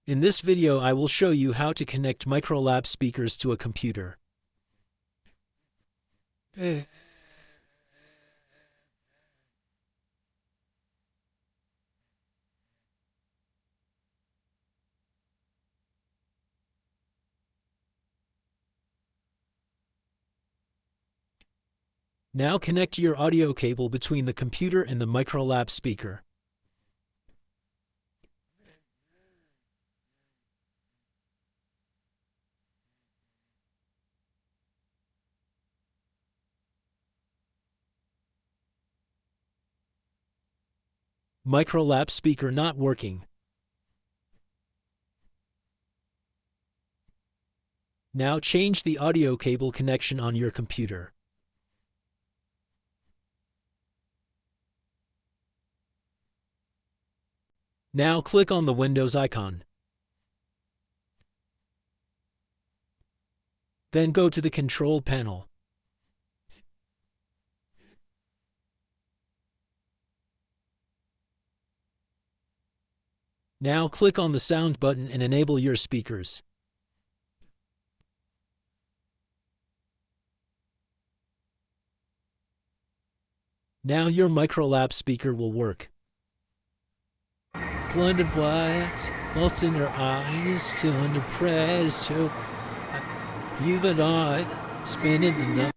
In this video, I will show you how to connect Microlab speakers to a computer. Now connect your audio cable between the computer and the Microlab speaker. Microlab speaker not working. Now change the audio cable connection on your computer. Now click on the Windows icon. Then go to the Control panel. Now click on the Sound button and enable your speakers. Now your Microlab speaker will work. Blinded lights, lost in your eyes, still under pressure. You and I, spinning the night.